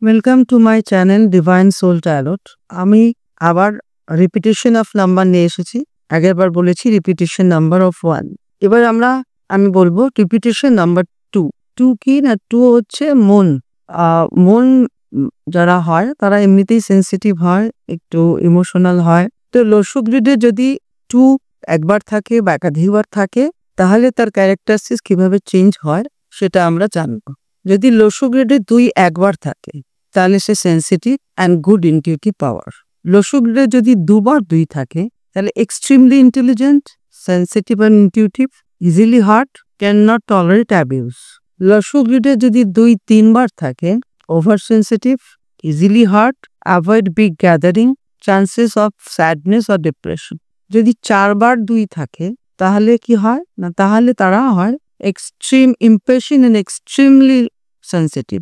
Welcome to my channel divine soul tarot. আমি আবার repetition of number নিয়ে এসেছি। আগেরবার বলেছি রিপিটেশন নাম্বার অফ 1। এবার আমি বলবো রিপিটেশন নাম্বার 2। 2 কি না, 2 হচ্ছে মন। মন যারা হয় তারা এমনিতেই সেন্সিটিভ হয়, একটু ইমোশনাল হয়। তো লসু গ্রিডে যদি 2 একবার থাকে বা একাধিকবার থাকে তাহলে তার ক্যারেক্টারিস্টিক্স কিভাবে চেঞ্জ হয় সেটা আমরা জানবো। যদি লসু গ্রেডে 2 একবার থাকে তাহলে সে sensitive and good intuitive power. Lo Shu গ্রেডে যদি 2 বার 2 থাকে তাহলে extremely intelligent, sensitive and intuitive, easily hurt, can not tolerate abuse. Lo Shu গ্রেডে যদি 2-3 বার থাকে over sensitive, easily hurt, avoid big gathering, chances of sadness or depression. যদি 4 বার 2 থাকে তাহলে কি হয় না, তাহলে তারা হয় extreme impatient and extremely sensitive.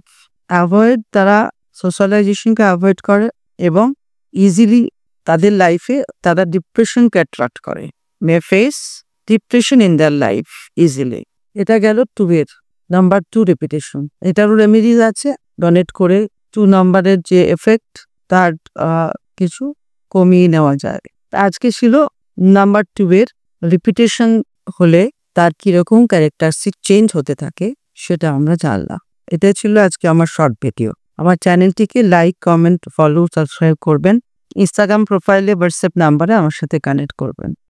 তারা সোশ্যালাইজেশনকে অ্যাভয়েড করে এবং ইজিলি তাদের লাইফে তারা ডিপ্রেশনকে অ্যাট্রাক্ট করে, মে face depression in their life easily. এটা গেল 2 এর নাম্বার 2 রিপিটেশন। এটারও রেমেডিজ আছে, ডোনেট করে 2 নাম্বারের যে এফেক্ট তার কিছু কমিয়ে নেওয়া যায়। আজকে ছিল নাম্বার 2 এর রিপিটেশন হলে তার কিরকম ক্যারেক্টারিস্টিক চেঞ্জ হতে থাকে সেটা আমরা জানলাম। এটাই ছিল আজকে আমার শর্ট ভিডিও। আমার চ্যানেলটিকে লাইক, কমেন্ট, ফলো, সাবস্ক্রাইব করবেন। ইনস্টাগ্রাম প্রোফাইলে, হোয়াটসঅ্যাপ নাম্বারে আমার সাথে কানেক্ট করবেন।